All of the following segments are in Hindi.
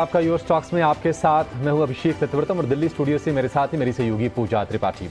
आपका योर स्टॉक्स में आपके साथ मैं हूं अभिषेक सत्यव्रतम और दिल्ली स्टूडियो से मेरे साथ ही मेरी सहयोगी पूजा त्रिपाठी।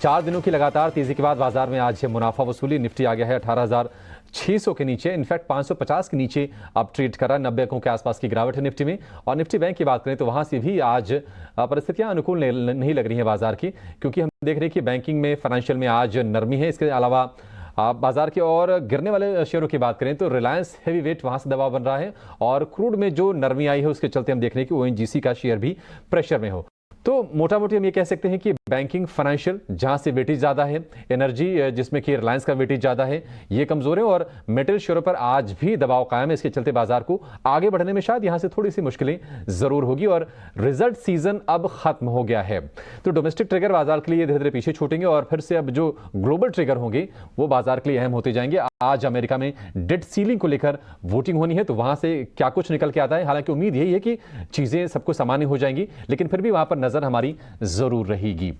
4 दिनों की लगातार तेजी के बाद बाजार में आज मुनाफा वसूली। निफ्टी आ गया है 18,600 के नीचे, इनफैक्ट 550 के नीचे अब ट्रेड कर रहा है। 90 अंकों के आसपास की गिरावट है निफ्टी में। और निफ्टी बैंक की बात करें तो वहां से भी आज परिस्थितियां अनुकूल नहीं लग रही है बाजार की, क्योंकि हम देख रहे हैं कि बैंकिंग में, फाइनेंशियल में आज नरमी है। इसके अलावा आप बाजार के और गिरने वाले शेयरों की बात करें तो रिलायंस हेवी वेट वहां से दबाव बन रहा है, और क्रूड में जो नरमी आई है उसके चलते हम देख रहे हैं कि ओएनजीसी का शेयर भी प्रेशर में हो। तो मोटा मोटी हम ये कह सकते हैं कि बैंकिंग, फाइनेंशियल जहां से वेटेज ज्यादा है, एनर्जी जिसमें कि रिलायंस का वेटेज ज्यादा है, ये कमजोर है, और मेटल शेयरों पर आज भी दबाव कायम है। इसके चलते बाजार को आगे बढ़ने में शायद यहां से थोड़ी सी मुश्किलें जरूर होगी। और रिजल्ट सीजन अब खत्म हो गया है, तो डोमेस्टिक ट्रिगर बाजार के लिए धीरे धीरे पीछे छूटेंगे, और फिर से अब जो ग्लोबल ट्रिगर होंगे वो बाजार के लिए अहम होते जाएंगे। आज अमेरिका में डेट सीलिंग को लेकर वोटिंग होनी है, तो वहां से क्या कुछ निकल के आता है। हालांकि उम्मीद यही है कि चीजें सबको सामान्य हो जाएंगी, लेकिन फिर भी वहां पर नजर हमारी जरूर रहेगी।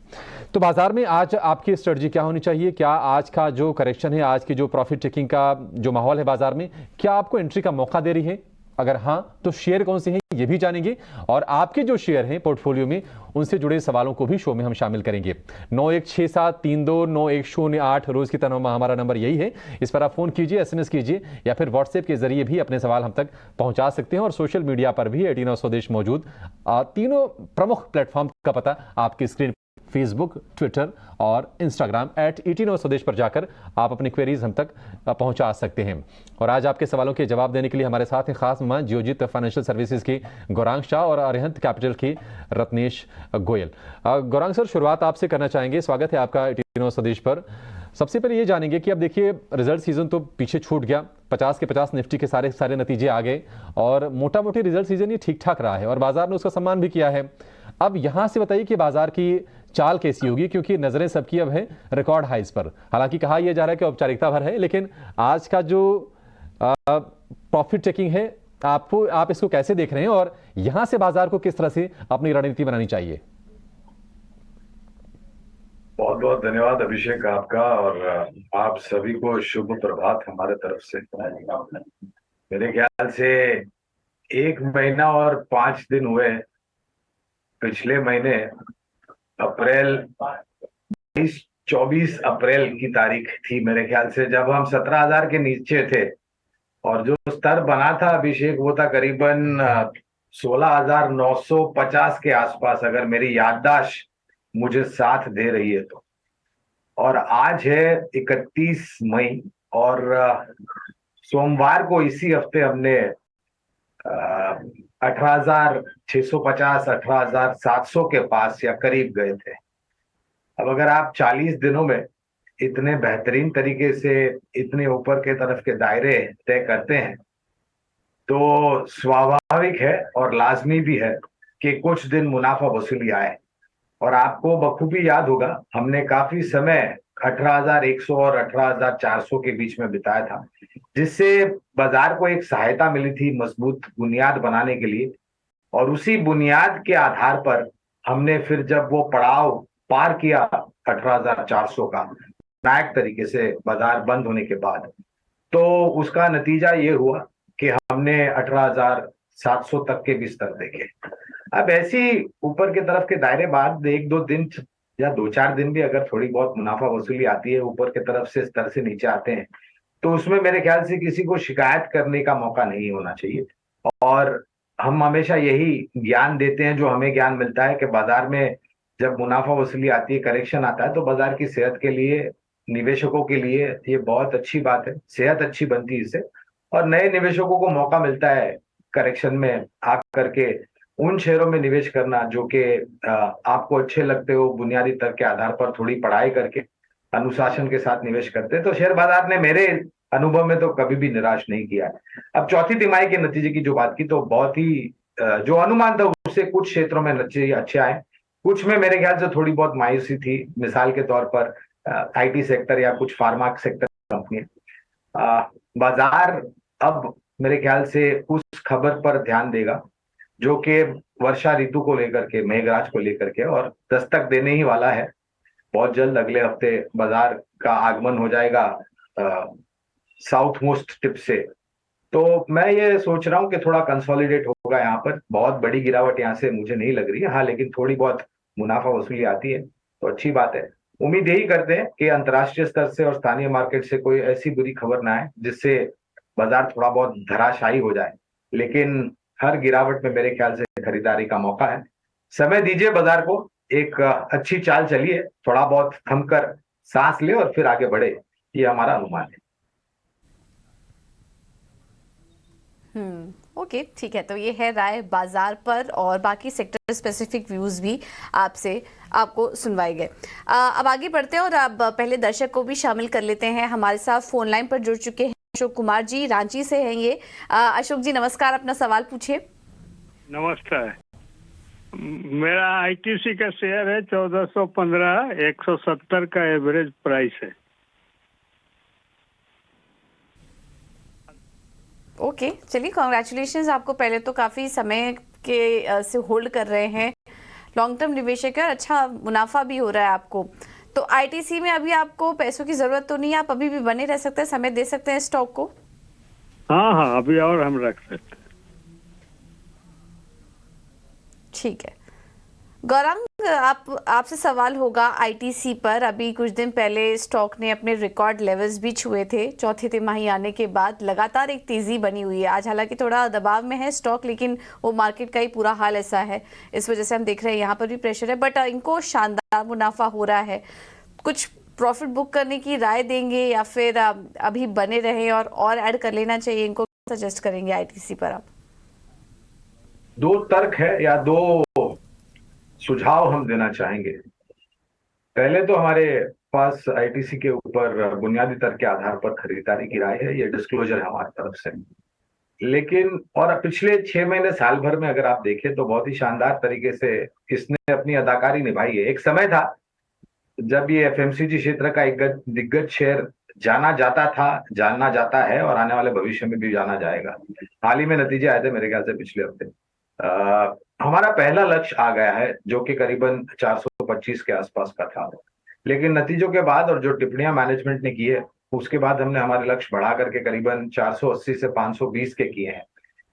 तो बाजार में आज आपकी स्ट्रेटजी क्या होनी चाहिए? क्या आज का जो करेक्शन है, आज की जो प्रॉफिट टेकिंग का जो माहौल है बाजार में, क्या आपको एंट्री का मौका दे रही है? अगर हां तो शेयर कौन से हैं ये भी जानेंगे, और आपके जो शेयर हैं पोर्टफोलियो में उनसे जुड़े सवालों को भी शो में हम शामिल करेंगे। 9167329108 रोज की तरह हमारा नंबर यही है। इस पर आप फोन कीजिए, एसएमएस कीजिए, या फिर व्हाट्सएप के जरिए भी अपने सवाल हम तक पहुंचा सकते हैं। और सोशल मीडिया पर भी 18 स्वदेश मौजूद। तीनों प्रमुख प्लेटफॉर्म का पता आपकी स्क्रीन, फेसबुक, ट्विटर और इंस्टाग्राम @18 स्वदेश पर जाकर आप अपनी क्वेरीज हम तक पहुंचा सकते हैं। और आज आपके सवालों के जवाब देने के लिए हमारे साथ हैं खास मेहमान जियोजित फाइनेंशियल सर्विसेज के गौरांग शाह और अरिहंत कैपिटल के रत्नेश गोयल। गौरांग सर, शुरुआत आपसे करना चाहेंगे। स्वागत है आपका 18 स्वदेश पर। सबसे पहले ये जानेंगे कि अब देखिए रिजल्ट सीजन तो पीछे छूट गया, 50 के 50 निफ्टी के सारे नतीजे आ गए, और मोटा मोटी रिजल्ट सीजन ये ठीक ठाक रहा है और बाजार ने उसका सम्मान भी किया है। अब यहां से बताइए कि बाजार की चाल कैसी होगी, क्योंकि नजरें सबकी अब है रिकॉर्ड हाइज पर। हालांकि कहा यह जा रहा है कि औपचारिकता भर है, लेकिन आज का जो प्रॉफिट टेकिंग है, आप इसको कैसे देख रहे हैं, और यहां से बाजार को किस तरह से अपनी रणनीति बनानी चाहिए? बहुत बहुत धन्यवाद अभिषेक आपका, और आप सभी को शुभ प्रभात हमारे तरफ से। मेरे ख्याल से 1 महीना और 5 दिन हुए। पिछले महीने अप्रैल 24 अप्रैल की तारीख थी मेरे ख्याल से, जब हम 17,000 के नीचे थे, और जो स्तर बना था अभिषेक वो था करीबन 16,950 के आसपास, अगर मेरी याददाश्त मुझे साथ दे रही है तो। और आज है 31 मई, और सोमवार को इसी हफ्ते हमने 18,650, 18,700 के पास या करीब गए थे। अब अगर आप 40 दिनों में इतने बेहतरीन तरीके से इतने ऊपर के तरफ के दायरे तय करते हैं, तो स्वाभाविक है और लाजमी भी है कि कुछ दिन मुनाफा वसूली आए। और आपको बखूबी याद होगा, हमने काफी समय 18,100 और 18,400 के बीच में बिताया था, जिससे बाजार को एक सहायता मिली थी मजबूत बुनियाद बनाने के लिए। और उसी बुनियाद के आधार पर हमने फिर जब वो पड़ाव पार किया 18,400 का नायक तरीके से बाजार बंद होने के बाद, तो उसका नतीजा ये हुआ कि हमने 18,700 तक के भी स्तर देखे। अब ऐसी ऊपर के तरफ के दायरे बाद 1-2 दिन या 2-4 दिन भी अगर थोड़ी बहुत मुनाफा वसूली आती है, ऊपर के तरफ से स्तर से नीचे आते हैं, तो उसमें मेरे ख्याल से किसी को शिकायत करने का मौका नहीं होना चाहिए। और हम हमेशा यही ज्ञान देते हैं, जो हमें ज्ञान मिलता है कि बाजार में जब मुनाफा वसूली आती है, करेक्शन आता है, तो बाजार की सेहत के लिए, निवेशकों के लिए ये बहुत अच्छी बात है। सेहत अच्छी बनती है इससे, और नए निवेशकों को मौका मिलता है करेक्शन में आ करके उन शेयरों में निवेश करना जो कि आपको अच्छे लगते हो, बुनियादी तर्क के आधार पर थोड़ी पढ़ाई करके अनुशासन के साथ निवेश करते हैं। तो शेयर बाजार ने मेरे अनुभव में तो कभी भी निराश नहीं किया है। अब चौथी तिमाही के नतीजे की जो बात की, तो बहुत ही जो अनुमान था उससे कुछ क्षेत्रों में नतीजे अच्छे आए, कुछ में मेरे ख्याल से थोड़ी बहुत मायूसी थी। मिसाल के तौर पर आईटी सेक्टर या कुछ फार्मा सेक्टर कंपनियां। बाजार अब मेरे ख्याल से उस खबर पर ध्यान देगा जो कि वर्षा ऋतु को लेकर के, मेघराज को लेकर के, और दस्तक देने ही वाला है। बहुत जल्द अगले हफ्ते बाजार का आगमन हो जाएगा साउथ मोस्ट टिप से। तो मैं ये सोच रहा हूँ कि थोड़ा कंसोलिडेट होगा यहाँ पर। बहुत बड़ी गिरावट यहाँ से मुझे नहीं लग रही है, हाँ, लेकिन थोड़ी बहुत मुनाफा वसूली आती है तो अच्छी बात है। उम्मीद यही करते हैं कि अंतर्राष्ट्रीय स्तर से और स्थानीय मार्केट से कोई ऐसी बुरी खबर ना आए जिससे बाजार थोड़ा बहुत धराशायी हो जाए। लेकिन हर गिरावट में मेरे ख्याल से खरीदारी का मौका है। समय दीजिए बाजार को, एक अच्छी चाल चलिए, थोड़ा बहुत थमकर सांस ले और फिर आगे बढ़े, ये हमारा अनुमान है। ओके, ठीक है। तो ये है राय बाजार पर, और बाकी सेक्टर स्पेसिफिक व्यूज भी आपसे आपको सुनवाए गए। अब आगे बढ़ते हैं और अब पहले दर्शक को भी शामिल कर लेते हैं। हमारे साथ फोन लाइन पर जुड़ चुके हैं अशोक कुमार जी, रांची से हैं ये। अशोक जी नमस्कार, अपना सवाल पूछिए। नमस्कार। मेरा आईटीसी का शेयर है 1415, 170 का एवरेज प्राइस है। ओके, चलिए, कॉन्ग्रेचुलेशंस आपको। पहले तो काफ़ी समय के से होल्ड कर रहे हैं, लॉन्ग टर्म निवेशक है और अच्छा मुनाफा भी हो रहा है आपको। तो आईटीसी में अभी आपको पैसों की ज़रूरत तो नहीं है, आप अभी भी बने रह सकते हैं, समय दे सकते हैं स्टॉक को। हाँ, अभी और हम रख सकते हैं। ठीक है गौरांग, आपसे सवाल होगा आईटीसी पर। अभी कुछ दिन पहले स्टॉक ने अपने रिकॉर्ड लेवल्स भी छुए थे। चौथी तिमाही आने के बाद लगातार एक तेजी बनी हुई है। आज हालांकि थोड़ा दबाव में है स्टॉक, लेकिन वो मार्केट का ही पूरा हाल ऐसा है, इस वजह से हम देख रहे हैं यहाँ पर भी प्रेशर है। बट इनको शानदार मुनाफा हो रहा है। कुछ प्रॉफिट बुक करने की राय देंगे या फिर अभी बने रहे और ऐड कर लेना चाहिए, इनको सजेस्ट करेंगे आईटीसी पर आप? दो तर्क है या दो सुझाव हम देना चाहेंगे। पहले तो हमारे पास आईटीसी के ऊपर बुनियादी तर्क के आधार पर खरीदारी की राय है, ये डिस्क्लोजर है हमारी तरफ से। लेकिन और पिछले 6 महीने साल भर में अगर आप देखें तो बहुत ही शानदार तरीके से इसने अपनी अदाकारी निभाई है। एक समय था जब ये एफएमसीजी क्षेत्र का एक दिग्गज शेयर जाना जाता था, जानना जाता है और आने वाले भविष्य में भी जाना जाएगा। हाल ही में नतीजे आए थे मेरे ख्याल से पिछले हफ्ते। हमारा पहला लक्ष्य आ गया है जो कि करीबन 425 के आसपास का था। लेकिन नतीजों के बाद और जो टिप्पणियां मैनेजमेंट ने की है उसके बाद हमने हमारे लक्ष्य बढ़ा करके करीबन 480 से 520 के किए हैं।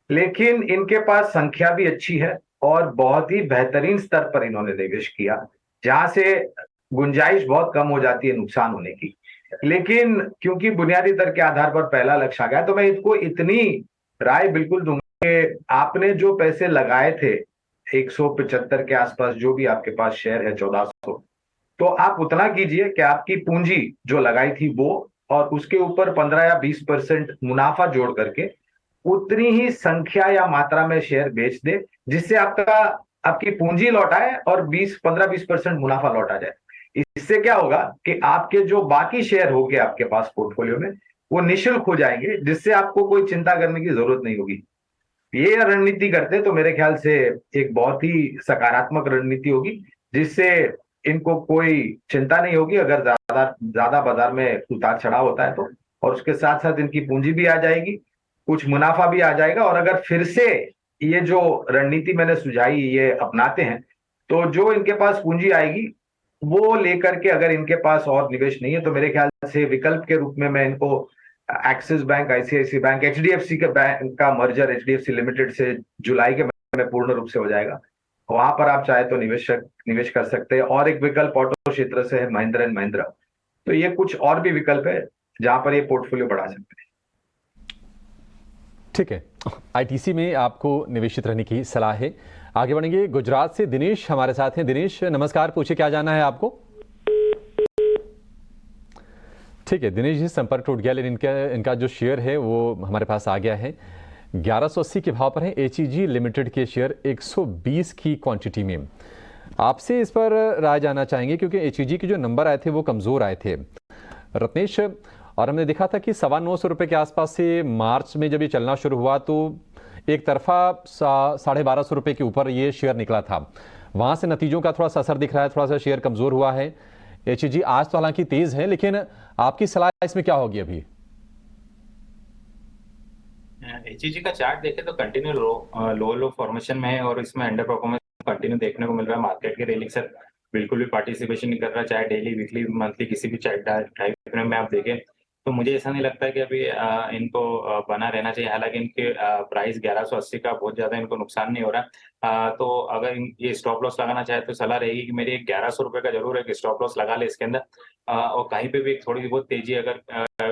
लेकिन इनके पास संख्या भी अच्छी है और बहुत ही बेहतरीन स्तर पर इन्होंने निवेश किया, जहां से गुंजाइश बहुत कम हो जाती है नुकसान होने की। लेकिन क्योंकि बुनियादी दर के आधार पर पहला लक्ष्य आ गया तो मैं इसको इतनी राय बिल्कुल दूंगा कि आपने जो पैसे लगाए थे 175 के आसपास, जो भी आपके पास शेयर है 1400, तो आप उतना कीजिए कि आपकी पूंजी जो लगाई थी वो, और उसके ऊपर 15 या 20% मुनाफा जोड़ करके उतनी ही संख्या या मात्रा में शेयर बेच दे, जिससे आपकी पूंजी लौट आए और 15-20% मुनाफा लौटा जाए। इससे क्या होगा कि आपके जो बाकी शेयर होंगे आपके पास पोर्टफोलियो में वो निःशुल्क हो जाएंगे, जिससे आपको कोई चिंता करने की जरूरत नहीं होगी। ये रणनीति करते तो मेरे ख्याल से एक बहुत ही सकारात्मक रणनीति होगी, जिससे इनको कोई चिंता नहीं होगी अगर ज्यादा ज्यादा बाजार में उतार चढ़ाव होता है तो। और उसके साथ साथ इनकी पूंजी भी आ जाएगी, कुछ मुनाफा भी आ जाएगा। और अगर फिर से ये जो रणनीति मैंने सुझाई ये अपनाते हैं तो जो इनके पास पूंजी आएगी वो लेकर के, अगर इनके पास और निवेश नहीं है तो मेरे ख्याल से विकल्प के रूप में मैं इनको axis bank, ICICI bank, HDFC के बैंक का मर्जर एचडीएफसी लिमिटेड से जुलाई के महीने में पूर्ण रूप से हो जाएगा, वहां पर आप चाहे तो निवेश कर सकते हैं। और एक विकल्प ऑटो क्षेत्र से है महिंद्रा एंड महिंद्रा। तो ये कुछ और भी विकल्प है जहां पर ये पोर्टफोलियो बढ़ा सकते हैं। ठीक है, आईटीसी में आपको निवेशित रहने की सलाह है। आगे बढ़ेंगे, गुजरात से दिनेश हमारे साथ हैं। दिनेश नमस्कार, पूछिए क्या जानना है आपको? ठीक है दिनेश जी, संपर्क टूट गया, लेकिन इनका जो शेयर है वो हमारे पास आ गया है। 1180 के भाव पर है। एचईजी लिमिटेड के शेयर 120 की क्वांटिटी में। आपसे इस पर राय जानना चाहेंगे क्योंकि एचईजी के जो नंबर आए थे वो कमज़ोर आए थे रत्नेश, और हमने देखा था कि 925 रुपये के आसपास से मार्च में जब ये चलना शुरू हुआ तो एक तरफा 1250 रुपये के ऊपर ये शेयर निकला था। वहाँ से नतीजों का थोड़ा सा असर दिख रहा है, थोड़ा सा शेयर कमज़ोर हुआ है। एचईजी आज तो हालांकि तेज़ है, लेकिन आपकी सलाह इसमें क्या होगी अभी? एचईजी का चार्ट देखें तो कंटिन्यू लो फॉर्मेशन में है और इसमें अंडर परफॉर्मेंस कंटिन्यू देखने को मिल रहा है। मार्केट के रेलिंग से बिल्कुल भी पार्टिसिपेशन नहीं कर रहा, चाहे डेली, वीकली, मंथली, किसी भी चार्ट टाइम फ्रेम में आप देखें तो मुझे ऐसा नहीं लगता है कि अभी इनको बना रहना चाहिए। हालांकि इनके प्राइस 1180 का बहुत ज्यादा इनको नुकसान नहीं हो रहा है। तो अगर ये स्टॉप लॉस लगाना चाहे तो सलाह रहेगी कि मेरी 1100 रुपए का जरूर एक स्टॉप लॉस लगा ले इसके अंदर। और कहीं पे भी थोड़ी बहुत तेजी अगर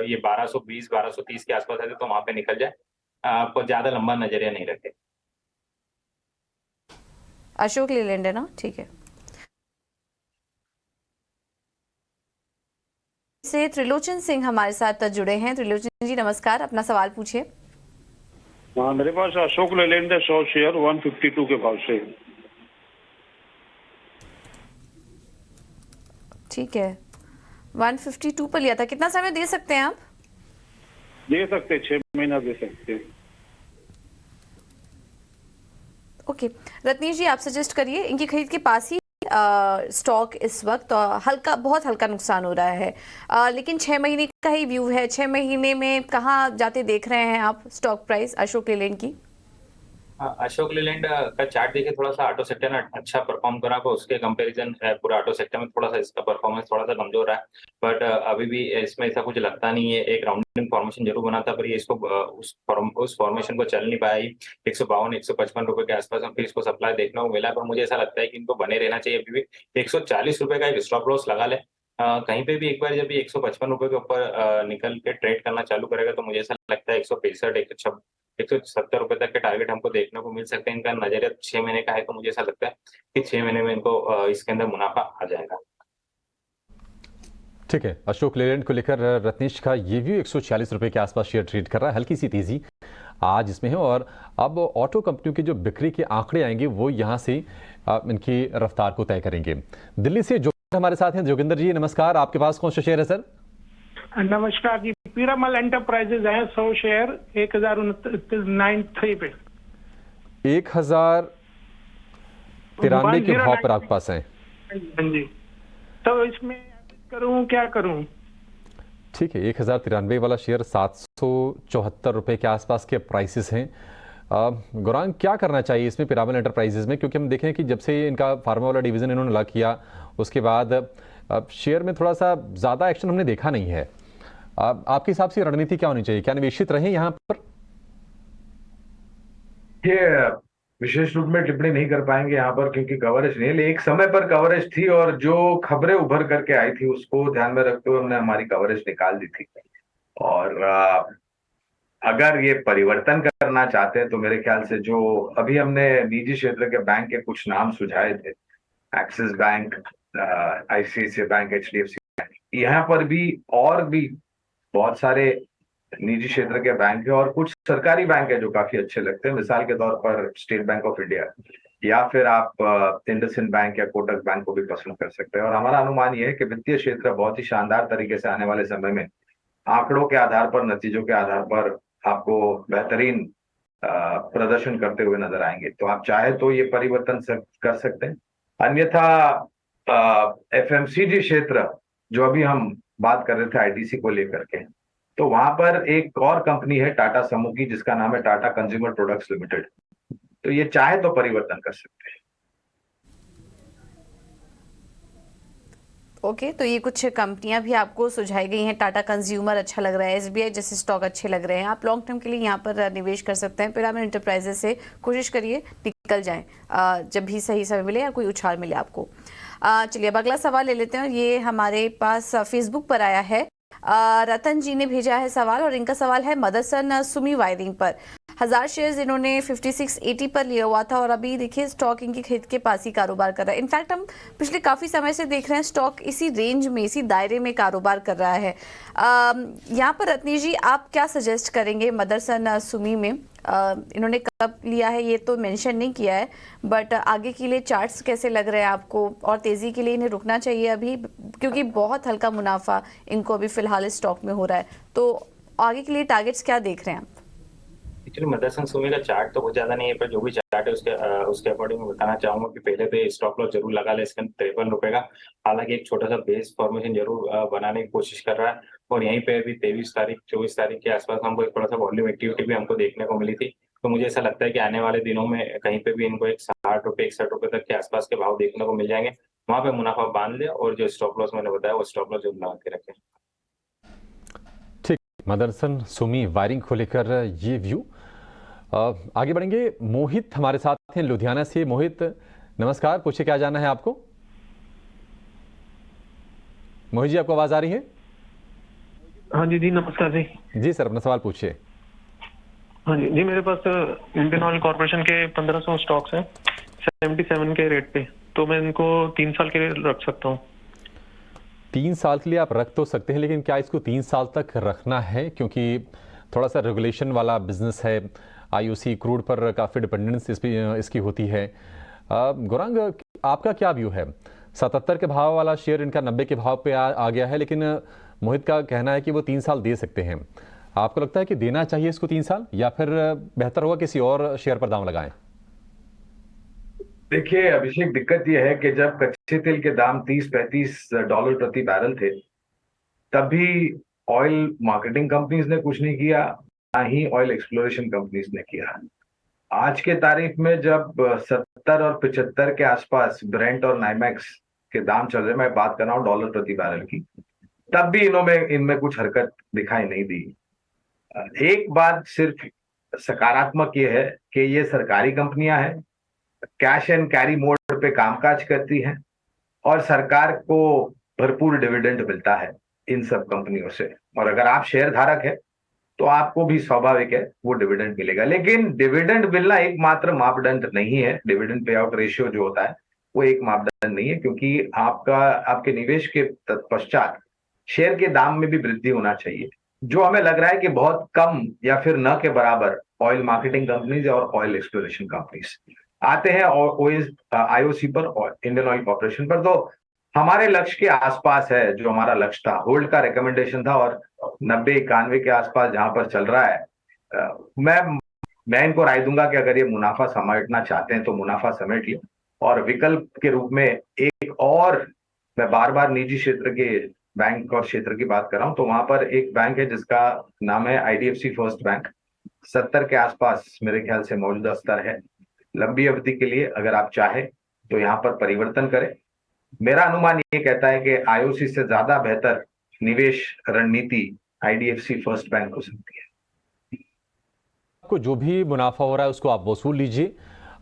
ये 1220 1230 के आसपास है तो वहां पे निकल जाए। आपको ज्यादा लंबा नजरिया नहीं रखे। अशोक लीलैंड है ना, ठीक है। से त्रिलोचन सिंह हमारे साथ जुड़े हैं। त्रिलोचन जी नमस्कार, अपना सवाल पूछिए। हाँ, मेरे पास अशोक लेलैंड है 100 शेयर 152 के भाव से। ठीक है, 152 पर लिया था। कितना समय दे सकते हैं आप? दे सकते, 6 महीना दे सकते हैं। ओके, रत्नेश जी आप सजेस्ट करिए। इनकी खरीद के पास ही स्टॉक इस वक्त हल्का, बहुत हल्का नुकसान हो रहा है, लेकिन 6 महीने का ही व्यू है। 6 महीने में कहाँ जाते देख रहे हैं आप स्टॉक प्राइस अशोक लेलैंड की? अशोक लेलैंड का चार्ट देखिए, थोड़ा सा ऑटो सेक्टर में अच्छा परफॉर्म करा पर उसके कंपैरिजन पूरा ऑटो सेक्टर में थोड़ा सा इसका परफॉर्मेंस थोड़ा सा कमजोर रहा है। बट अभी भी इसमें ऐसा कुछ लगता नहीं है। एक राउंडिंग फॉर्मेशन जरूर बना था पर ये इसको उस फॉर्मेशन को चल नहीं पाई। 152 155 रुपए के आसपास फिर इसको सप्लाई देखने को मिला। पर मुझे ऐसा लगता है कि इनको बने रहना चाहिए। अभी भी 140 रुपए का एक स्टॉप लॉस लगा ले। कहीं पे भी एक बार जब ये 155 रुपए के ऊपर निकल के ट्रेड करना चालू करेगा तो मुझे ऐसा लगता है 165 170 रुपए तक के टारगेट हमको देखने को मिल सकते हैं। इनका नजरिया 6 महीने का है तो मुझे ऐसा लगता है कि 6 महीने में इनको इसके अंदर मुनाफा आ जाएगा। ठीक है, अशोक लेलैंड को लेकर रत्नेश का ये व्यू 146 रुपए के आसपास शेयर ट्रेड कर रहा है। हल्की सी तेजी आज इसमें है और अब ऑटो कंपनियों की जो बिक्री के आंकड़े आएंगे वो यहाँ से इनकी रफ्तार को तय करेंगे। दिल्ली से जो हमारे साथ हैं जोगिंदर जी, नमस्कार। आपके पास कौन सा शेयर है सर? नमस्कार जी, पीरामल एंटरप्राइजेज है 100 शेयर 1093 पे 1093 के भाव पर आपके पास है। हाँ जी, तो इसमें करूं क्या करूं? ठीक है, 1093 वाला शेयर 774 रुपए के आसपास के प्राइसेस हैं। गौरांग, क्या करना चाहिए इसमें पीरामल एंटरप्राइजेज में? क्योंकि हम देखें कि जब से इनका फार्मा वाला डिवीजन इन्होंने अलग किया उसके बाद शेयर में थोड़ा सा ज़्यादा एक्शन हमने देखा नहीं है। आपके हिसाब से रणनीति क्या होनी चाहिए? क्या निवेशित रहे यहाँ पर? ये विशेष रूप में टिप्पणी नहीं कर पाएंगे यहाँ पर क्योंकि कवरेज नहीं है। लेकिन एक समय पर कवरेज थी और जो खबरें उभर करके आई थी उसको ध्यान में रखते हुए हमने हमारी कवरेज निकाल दी थी। और अगर ये परिवर्तन करना चाहते हैं तो मेरे ख्याल से जो अभी हमने निजी क्षेत्र के बैंक के कुछ नाम सुझाए थे, axis bank, ICICI bank, HDFC bank, यहाँ पर भी और भी बहुत सारे निजी क्षेत्र के बैंक है और कुछ सरकारी बैंक है जो काफी अच्छे लगते हैं। मिसाल के तौर पर स्टेट बैंक ऑफ इंडिया या फिर आप इंडसइंड बैंक या कोटक बैंक को भी पसंद कर सकते हैं। और हमारा अनुमान यह है कि वित्तीय क्षेत्र बहुत ही शानदार तरीके से आने वाले समय में आंकड़ों के आधार पर, नतीजों के आधार पर आपको बेहतरीन प्रदर्शन करते हुए नजर आएंगे। तो आप चाहे तो ये परिवर्तन कर सकते हैं। अन्यथा एफएमसीजी क्षेत्र जो अभी हम बात कर रहे थे आईटीसी को लेकर के, तो वहां पर एक और कंपनी है टाटा समूह की जिसका नाम है टाटा कंज्यूमर प्रोडक्ट्स लिमिटेड। तो ये चाहे तो परिवर्तन कर सकते हैं। ओके, तो ये कुछ कंपनियां भी आपको सुझाई गई हैं। टाटा कंज्यूमर अच्छा लग रहा है, एसबीआई जैसे स्टॉक अच्छे लग रहे हैं। आप लॉन्ग टर्म के लिए यहाँ पर निवेश कर सकते हैं। पिरामिड एंटरप्राइजेज से कोशिश करिए निकल जाएं जब भी सही समय मिले या कोई उछाल मिले आपको। चलिए अब अगला सवाल ले लेते हैं। ये हमारे पास फेसबुक पर आया है। रतन जी ने भेजा है सवाल और इनका सवाल है मदरसन सुमी वायरिंग पर। 1000 शेयर्स इन्होंने 5680 पर लिया हुआ था और अभी देखिए स्टॉक इनकी खरीद के पास ही कारोबार कर रहा है। इनफैक्ट हम पिछले काफ़ी समय से देख रहे हैं स्टॉक इसी रेंज में, इसी दायरे में कारोबार कर रहा है। यहाँ पर रत्नेश जी आप क्या सजेस्ट करेंगे मदरसन सुमी में? इन्होंने कब लिया है ये तो मेंशन नहीं किया है, बट आगे के लिए चार्ट्स कैसे लग रहे हैं आपको? और तेज़ी के लिए इन्हें रुकना चाहिए अभी, क्योंकि बहुत हल्का मुनाफा इनको अभी फिलहाल स्टॉक में हो रहा है। तो आगे के लिए टारगेट्स क्या देख रहे हैं आप? एक्चुअली मदरसन सुमी का चार्ट तो बहुत ज्यादा नहीं है पर जो भी चार्ट है उसके अकॉर्डिंग मैं बताना चाहूंगा कि पहले तो स्टॉप लॉस जरूर लगा ले इसके 53 रुपए का। हालांकि एक छोटा सा बेस फॉर्मेशन जरूर बनाने की कोशिश कर रहा है और यहीं पे अभी 23 तारीख 24 तारीख के आसपास हमको थोड़ा सा वॉल्यूम एक्टिविटी भी हमको देखने को मिली थी। तो मुझे ऐसा लगता है कि आने वाले दिनों में कहीं पे भी इनको एक 60 रुपए 61 रुपए तक के आसपास के भाव देखने को मिल जाएंगे। वहां पे मुनाफा बांध ले और जो स्टॉप लॉस मैंने बताया वो स्टॉप लॉस जरूर लगा के रखें। मदरसन सुमी वायरिंग को लेकर ये व्यू। आगे बढ़ेंगे। मोहित हमारे साथ हैं लुधियाना से। मोहित नमस्कार, पूछे क्या जानना है आपको? मोहित जी, आपको आवाज आ रही है? हाँ जी जी नमस्कार जी। जी सर, अपना सवाल पूछिए। हाँ जी जी, मेरे पास इंडियन ऑयल कॉर्पोरेशन के 1500 स्टॉक्स हैं 77 के रेट पे, तो मैं इनको 3 साल के लिए रख सकता हूँ। 3 साल के लिए आप रख तो सकते हैं, लेकिन क्या इसको 3 साल तक रखना है? क्योंकि थोड़ा सा रेगुलेशन वाला बिजनेस है। आईओसी क्रूड पर काफ़ी डिपेंडेंस इसकी होती है। गौरांग, आपका क्या व्यू है? 77 के भाव वाला शेयर इनका 90 के भाव पे आ गया है, लेकिन मोहित का कहना है कि वो 3 साल दे सकते हैं। आपको लगता है कि देना चाहिए इसको 3 साल, या फिर बेहतर होगा किसी और शेयर पर दाम लगाएं? देखिए अभिषेक, दिक्कत यह है कि जब कच्चे तेल के दाम $30-35 प्रति बैरल थे, तभी ऑयल मार्केटिंग कंपनीज ने कुछ नहीं किया, ना ही ऑयल एक्सप्लोरेशन कंपनीज ने किया। आज के तारीख में जब 70 और 75 के आसपास ब्रेंट और नाइमैक्स के दाम चल रहे हैं, मैं बात कर रहा हूँ डॉलर प्रति बैरल की, तब भी इनमें कुछ हरकत दिखाई नहीं दी। एक बात सिर्फ सकारात्मक ये है कि ये सरकारी कंपनियां हैं, कैश एंड कैरी मोड पे कामकाज करती हैं, और सरकार को भरपूर डिविडेंड मिलता है इन सब कंपनियों से। और अगर आप शेयर धारक है तो आपको भी स्वाभाविक है वो डिविडेंड मिलेगा। लेकिन डिविडेंड मिलना एकमात्र मापदंड नहीं है। डिविडेंड पे आउट रेशियो जो होता है वो एक मापदंड नहीं है, क्योंकि आपके निवेश के तत्पश्चात शेयर के दाम में भी वृद्धि होना चाहिए, जो हमें लग रहा है कि बहुत कम या फिर न के बराबर ऑयल मार्केटिंग कंपनीज और ऑयल एक्सप्लोरेशन कंपनीज आते हैं आईओसी पर, इंडियन ऑयल कॉर्पोरेशन पर। तो हमारे लक्ष्य के आसपास है जो हमारा लक्ष्य था, होल्ड का रिकमेंडेशन था, और 90-91 के आसपास जहां पर चल रहा है, मैं इनको राय दूंगा कि अगर ये मुनाफा समेटना चाहते हैं तो मुनाफा समेट लिया। और विकल्प के रूप में एक और, मैं बार बार निजी क्षेत्र के बैंक और क्षेत्र की बात कर रहा हूं, तो वहां पर एक बैंक है जिसका नाम है आईडीएफसी फर्स्ट बैंक। 70 के आसपास मेरे ख्याल से मौजूदा स्तर है। लंबी अवधि के लिए अगर आप चाहें तो यहाँ पर परिवर्तन करें। मेरा अनुमान ये कहता है कि आईओसी से ज्यादा बेहतर निवेश रणनीति आईडीएफसी फर्स्ट बैंक हो सकती है। आपको जो भी मुनाफा हो रहा है उसको आप वसूल लीजिए।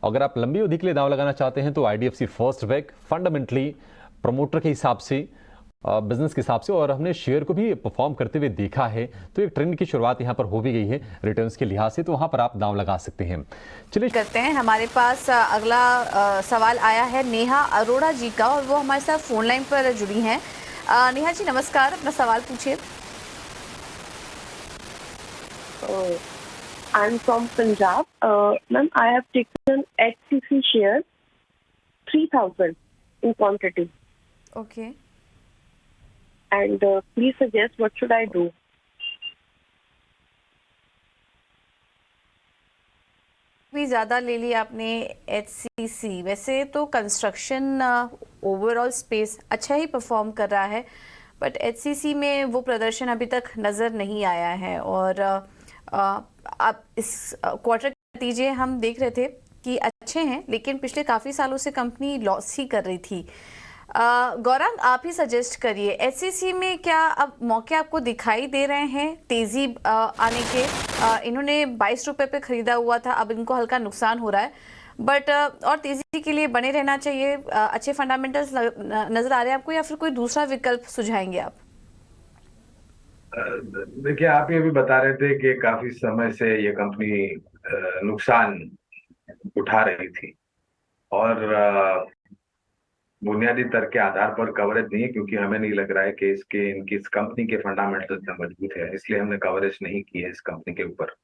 अगर आप लंबी अवधि के लिए दांव लगाना चाहते हैं तो IDFC first bank fundamentally promoter के हिसाब से, बिजनेस के हिसाब से, और हमने शेयर को भी परफॉर्म करते हुए देखा है, तो एक ट्रेंड की शुरुआत यहाँ पर हो भी गई है रिटर्न्स के लिहाज से, तो वहाँ पर आप दांव लगा सकते हैं। चलिए करते हैं। हमारे पास अगला सवाल आया है नेहा अरोड़ा जी का, और वो हमारे साथ फोन लाइन पर जुड़ी हैं। नेहा जी नमस्कार, अपना सवाल पूछिए। I'm from Punjab. Ma'am, I have taken HCC share 3,000 in quantity. Okay, And please suggest what should I do? भी ज़्यादा ले लिया आपने HCC। वैसे तो कंस्ट्रक्शन ओवरऑल स्पेस अच्छा ही परफॉर्म कर रहा है, बट HCC में वो प्रदर्शन अभी तक नज़र नहीं आया है। और आप इस क्वार्टर के नतीजे हम देख रहे थे कि अच्छे हैं, लेकिन पिछले काफ़ी सालों से कंपनी लॉस ही कर रही थी। गौरांग, आप ही सजेस्ट करिए, HCC में क्या अब मौके आपको दिखाई दे रहे हैं तेजी आने के? इन्होंने 22 रुपए पे खरीदा हुआ था, अब इनको हल्का नुकसान हो रहा है, बट और तेजी के लिए बने रहना चाहिए। अच्छे फंडामेंटल्स नजर आ रहे हैं आपको, या फिर कोई दूसरा विकल्प सुझाएंगे आप? देखिए, आप ये भी बता रहे थे कि काफी समय से ये कंपनी नुकसान उठा रही थी, और बुनियादी तर्क के आधार पर कवरेज नहीं है, क्योंकि हमें नहीं लग रहा है कि इनकी इस कंपनी के फंडामेंटल इतना मजबूत है, इसलिए हमने कवरेज नहीं की है इस कंपनी के ऊपर।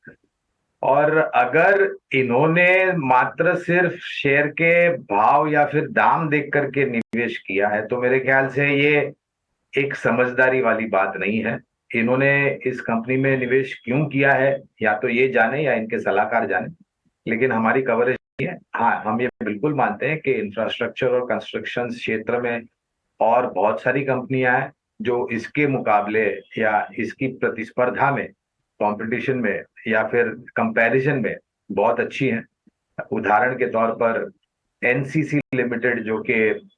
और अगर इन्होंने मात्र सिर्फ शेयर के भाव या फिर दाम देख करके निवेश किया है, तो मेरे ख्याल से ये एक समझदारी वाली बात नहीं है। इन्होंने इस कंपनी में निवेश क्यों किया है, या तो ये जाने या इनके सलाहकार जाने, लेकिन हमारी कवरेज नहीं है। हाँ, हम ये बिल्कुल मानते हैं कि इंफ्रास्ट्रक्चर और कंस्ट्रक्शन क्षेत्र में और बहुत सारी कंपनियां हैं जो इसके मुकाबले या इसकी प्रतिस्पर्धा में, कंपटीशन में या फिर कंपैरिजन में बहुत अच्छी हैं। उदाहरण के तौर पर एनसीसी लिमिटेड, जो कि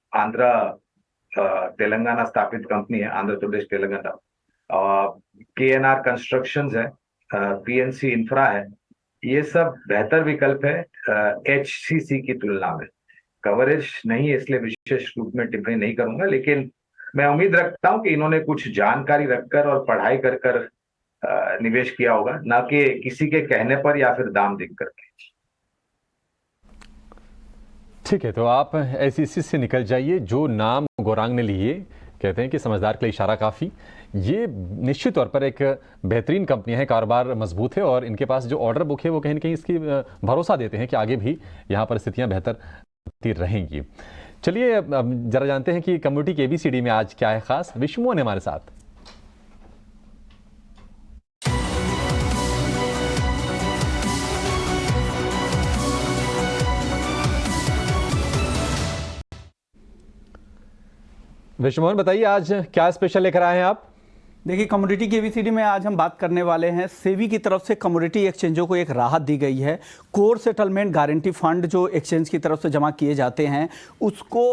तेलंगाना स्थापित कंपनी है, आंध्र प्रदेश तेलंगाना, KNR कंस्ट्रक्शंस है, PNC इंफ्रा है, ये सब बेहतर विकल्प है HCC की तुलना में। कवरेज नहीं है इसलिए विशेष रूप में टिप्पणी नहीं करूंगा, लेकिन मैं उम्मीद रखता हूं कि इन्होंने कुछ जानकारी रखकर और पढ़ाई कर कर निवेश किया होगा, ना कि किसी के कहने पर या फिर दाम देख करके। ठीक है, तो आप SEC से निकल जाइए। जो नाम गौरांग ने लिए, कहते हैं कि समझदार के लिए इशारा काफ़ी। ये निश्चित तौर पर एक बेहतरीन कंपनी है, कारोबार मजबूत है और इनके पास जो ऑर्डर बुक है वो कहीं ना कहीं इसकी भरोसा देते हैं कि आगे भी यहाँ परिस्थितियाँ बेहतर रहेंगी। चलिए अब जरा जानते हैं कि कम्युनिटी के ABCD में आज क्या है खास। विश्वमोहन है हमारे साथ। विश्वमोहन बताइए आज क्या स्पेशल लेकर आए हैं आप? देखिए, कमोडिटी की ABCD में आज हम बात करने वाले हैं सेबी की तरफ से कमोडिटी एक्सचेंजों को एक राहत दी गई है। कोर सेटलमेंट गारंटी फंड जो एक्सचेंज की तरफ से जमा किए जाते हैं उसको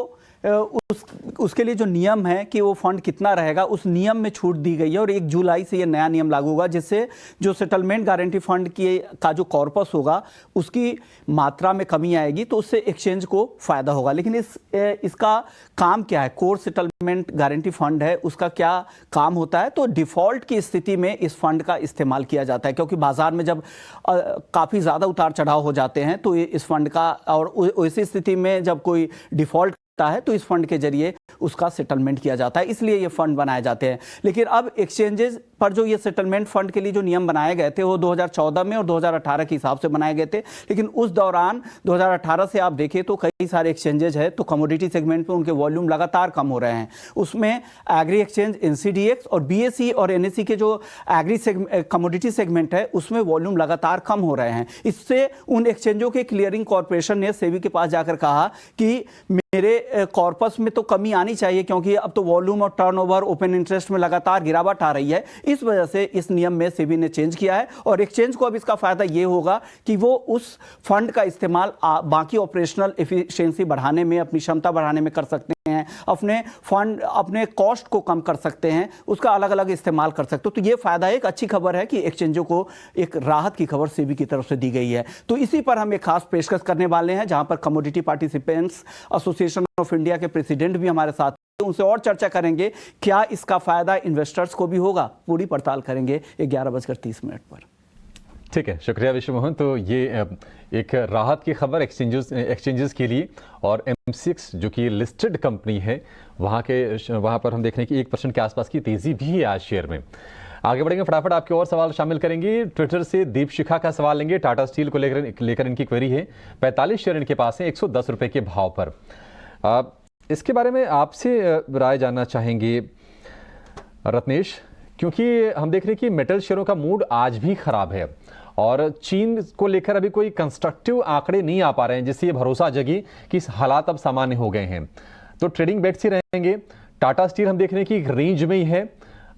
उसके लिए जो नियम है कि वो फंड कितना रहेगा, उस नियम में छूट दी गई है और 1 जुलाई से ये नया नियम लागू होगा, जिससे जो सेटलमेंट गारंटी फंड का जो कॉर्पस होगा उसकी मात्रा में कमी आएगी, तो उससे एक्सचेंज को फायदा होगा। लेकिन इसका काम क्या है? कोर सेटलमेंट गारंटी फंड है, उसका क्या काम होता है? तो डिफॉल्ट की स्थिति में इस फंड का इस्तेमाल किया जाता है, क्योंकि बाजार में जब काफ़ी ज़्यादा उतार चढ़ाव हो जाते हैं तो इस फंड का, और ऐसी स्थिति में जब कोई डिफॉल्ट है तो इस फंड के जरिए उसका सेटलमेंट किया जाता है, इसलिए ये फंड बनाए जाते हैं। लेकिन अब एक्सचेंजेस पर जो ये सेटलमेंट फंड के लिए जो नियम बनाए गए थे वो 2014 में और 2018 के हिसाब से बनाए गए थे, लेकिन उस दौरान 2018 से आप देखें तो कई सारे एक्सचेंजेस है तो कमोडिटी सेगमेंट में उनके वॉल्यूम लगातार कम हो रहे हैं। उसमें एग्री एक्सचेंज NCDX और BSE और NSE के जो एग्री कमोडिटी सेगमेंट है उसमें वॉल्यूम लगातार कम हो रहे हैं। इससे उन एक्सचेंजों के क्लियरिंग कॉर्पोरेशन ने सेबी के पास जाकर कहा कि मेरे कॉर्पस में तो कमी आनी चाहिए, क्योंकि अब तो वॉल्यूम और टर्नओवर ओपन इंटरेस्ट में लगातार गिरावट आ रही है। इस वजह से इस नियम में सेबी ने चेंज किया है और एक्सचेंज को अब इसका फायदा ये होगा कि वो उस फंड का इस्तेमाल बाकी ऑपरेशनल एफिशिएंसी बढ़ाने में, अपनी क्षमता बढ़ाने में कर सकते हैं, अपने कॉस्ट को कम कर सकते हैं, उसका अलग अलग इस्तेमाल कर सकते हो। तो ये फायदा, एक अच्छी खबर है कि एक्सचेंजों को एक राहत की खबर सेबी की तरफ से दी गई है। तो इसी पर हम एक खास पेशकश करने वाले हैं, जहां पर commodity participants association of India के प्रेसिडेंट भी हमारे साथ, उनसे और चर्चा करेंगे क्या इसका फायदा इन्वेस्टर्स को भी होगा। पूरी पड़ताल करेंगे 11:30 पर। ठीक है, शुक्रिया विश्वमोहन। तो ये एक राहत की खबर एक्सचेंजेस के लिए, और MCX जो कि लिस्टेड कंपनी है वहाँ पर हम देख रहे हैं कि 1% के आसपास की तेज़ी भी है आज शेयर में। आगे बढ़ेंगे, फटाफट आपके और सवाल शामिल करेंगे। ट्विटर से दीप शिखा का सवाल लेंगे। टाटा स्टील को लेकर इनकी क्वेरी है। 45 शेयर इनके पास है 110 रुपये के भाव पर। इसके बारे में आपसे राय जानना चाहेंगे रत्नेश, क्योंकि हम देख रहे हैं कि मेटल शेयरों का मूड आज भी खराब है और चीन को लेकर अभी कोई कंस्ट्रक्टिव आंकड़े नहीं आ पा रहे हैं जिससे ये भरोसा जगे कि हालात अब सामान्य हो गए हैं। तो ट्रेडिंग बेट्स ही रहेंगे। टाटा स्टील हम देख रहे हैं कि एक रेंज में ही है।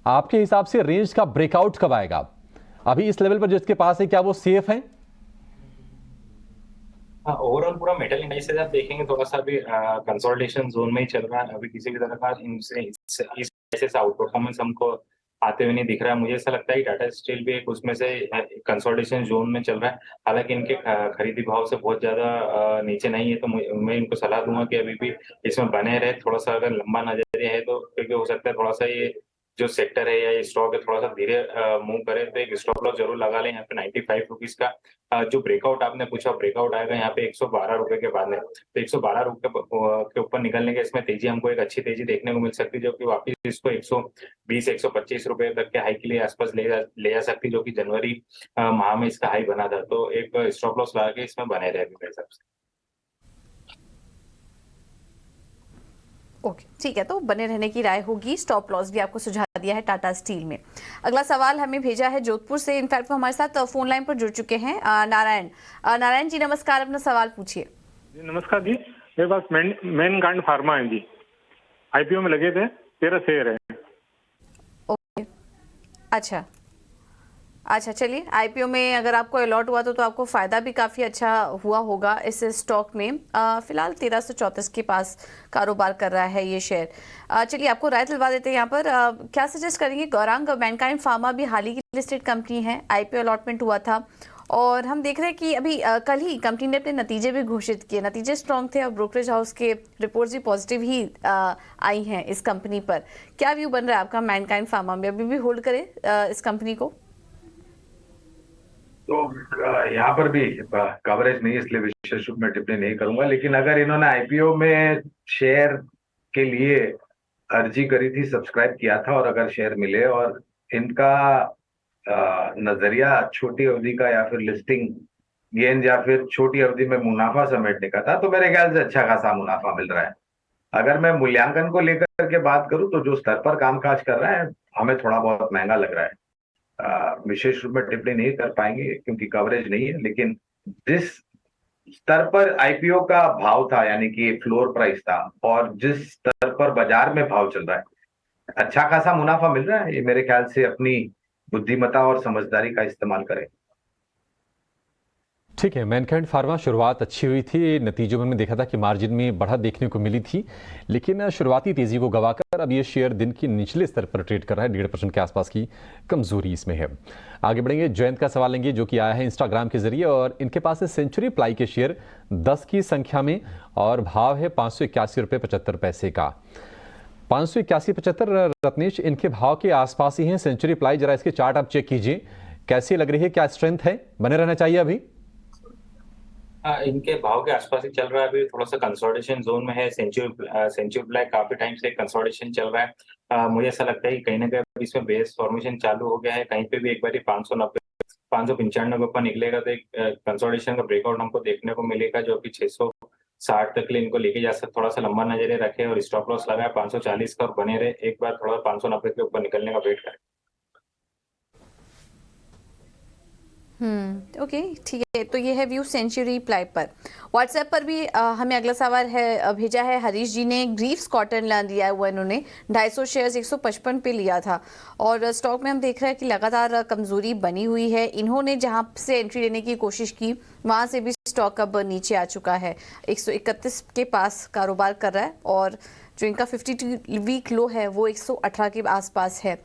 आपके हिसाब से रेंज का ब्रेकआउट कब आएगा? अभी इस लेवल पर जिसके पास है क्या वो सेफ है? हाँ, ओवरऑल पूरा मेटल इंडाइसेस आप देखेंगे थोड़ा सा अभी कंसोलिडेशन जोन में ही चल रहा है। अभी किसी भी तरह का इस आउट परफॉर्मेंस हमको आते हुए नहीं दिख रहा है। मुझे ऐसा लगता है कि टाटा स्टील भी एक उसमें से कंसोलिडेशन जोन में चल रहा है। हालांकि इनके खरीदी भाव से बहुत ज्यादा नीचे नहीं है, तो मैं इनको सलाह दूंगा कि अभी भी इसमें बने रहे। थोड़ा सा अगर लंबा नजरिया है तो, क्योंकि हो सकता है थोड़ा सा ये जो सेक्टर है या ये स्टॉक है थोड़ा सा धीरे मूव करे, तो एक स्टॉप लॉस जरूर लगा लें यहाँ पे 95 रुपीज का। जो ब्रेकआउट आपने पूछा, ब्रेकआउट आएगा यहाँ पे 112 रुपए के बाद में। तो 112 रुपए के ऊपर निकलने के इसमें तेजी, हमको एक अच्छी तेजी देखने को मिल सकती है, जो कि वापिस इसको 120-125 रुपए तक के हाई के लिए आसपास ले जा सकती है, जो कि जनवरी माह में इसका हाई बना था। तो एक स्टॉप लॉस लगा के इसमें बने रहे मेरे हिसाब से। ओके, ठीक है, तो बने रहने की राय होगी। स्टॉप लॉस भी आपको सुझा दिया है टाटा स्टील में। अगला सवाल हमें भेजा है जोधपुर से। इनफैक्ट वो हमारे साथ फोन लाइन पर जुड़ चुके हैं नारायण जी, नमस्कार, अपना सवाल पूछिए। जी नमस्कार जी, मेरे पास मेन कांड फार्मा है जी, IPO में लगे थे, 13 शेयर है। ओके, अच्छा, अच्छा, चलिए आईपीओ में अगर आपको अलॉट हुआ तो आपको फायदा भी काफी अच्छा हुआ होगा इस स्टॉक में। फिलहाल 1334 के पास कारोबार कर रहा है ये शेयर। चलिए आपको राय दिलवा देते हैं यहाँ पर। क्या सजेस्ट करेंगे? गौरांग मैनकाइंड फार्मा भी हाल ही की लिस्टेड कंपनी है, आईपीओ अलॉटमेंट हुआ था और हम देख रहे हैं कि अभी कल ही कंपनी ने अपने नतीजे भी घोषित किए। नतीजे स्ट्रांग थे और ब्रोकरेज हाउस के रिपोर्ट्स भी पॉजिटिव ही आई हैं इस कंपनी पर। क्या व्यू बन रहा है आपका मैनकाइंड फार्मा में? अभी भी होल्ड करें इस कंपनी को? तो यहाँ पर भी कवरेज नहीं है, इसलिए विशेष रूप में टिप्पणी नहीं करूंगा। लेकिन अगर इन्होंने आईपीओ में शेयर के लिए अर्जी करी थी, सब्सक्राइब किया था, और अगर शेयर मिले और इनका नजरिया छोटी अवधि का या फिर लिस्टिंग गेन या फिर छोटी अवधि में मुनाफा समेटने का था, तो मेरे ख्याल से अच्छा खासा मुनाफा मिल रहा है। अगर मैं मूल्यांकन को लेकर के बात करूं तो जो स्तर पर कामकाज कर रहा है हमें थोड़ा बहुत महंगा लग रहा है। विशेष रूप में टिप्पणी नहीं कर पाएंगे क्योंकि कवरेज नहीं है, लेकिन जिस स्तर पर आईपीओ का भाव था, यानी कि फ्लोर प्राइस था, और जिस स्तर पर बाजार में भाव चल रहा है, अच्छा खासा मुनाफा मिल रहा है। ये मेरे ख्याल से अपनी बुद्धिमत्ता और समझदारी का इस्तेमाल करें। ठीक है, मैनकाइंड फार्मा शुरुआत अच्छी हुई थी, नतीजों में हमने देखा था कि मार्जिन में बढ़त देखने को मिली थी, लेकिन शुरुआती तेजी को गवाकर अब ये शेयर दिन की निचले स्तर पर ट्रेड कर रहा है। 1.5% के आसपास की कमजोरी इसमें है। आगे बढ़ेंगे, जयंत का सवाल लेंगे जो कि आया है इंस्टाग्राम के जरिए, और इनके पास है सेंचुरी प्लाई के शेयर 10 की संख्या में और भाव है 581 रुपये 75 पैसे का। 581-75 रत्नेश इनके भाव के आसपास ही हैं। सेंचुरी प्लाई, जरा इसके चार्ट आप चेक कीजिए, कैसी लग रही है, क्या स्ट्रेंथ है, बने रहना चाहिए अभी? इनके भाव के आसपास ही चल रहा है, अभी थोड़ा सा कंसोलिडेशन जोन में है। सेंचुरी प्लाई काफी टाइम से कंसोलिडेशन चल रहा है। मुझे ऐसा लगता है कि कहीं ना कहीं इसमें बेस फॉर्मेशन चालू हो गया है। कहीं पे भी एक बार 590 595 के ऊपर निकलेगा तो एक कंसोलिडेशन का ब्रेकआउट हमको देखने को मिलेगा, जो कि 660 तक ले इनको लेके जा सकते। थोड़ा सा लंबा नजरिए रखे और स्टॉप लॉस लगाए 540 का, और बने रहे, एक बार थोड़ा 590 के ऊपर निकलने का वेट करें। ओके, ठीक है। तो ये है व्यू सेंचुरी प्लाई पर। व्हाट्सएप पर भी हमें अगला सवाल है भेजा है हरीश जी ने। ग्रीव्स कॉटन लिया हुआ इन्होंने 250 शेयर्स 155 पे लिया था और स्टॉक में हम देख रहे हैं कि लगातार कमजोरी बनी हुई है। इन्होंने जहां से एंट्री लेने की कोशिश की वहां से भी स्टॉक अब नीचे आ चुका है, 131 के पास कारोबार कर रहा है और जो इनका 52 वीक लो है वो 118 के आसपास है।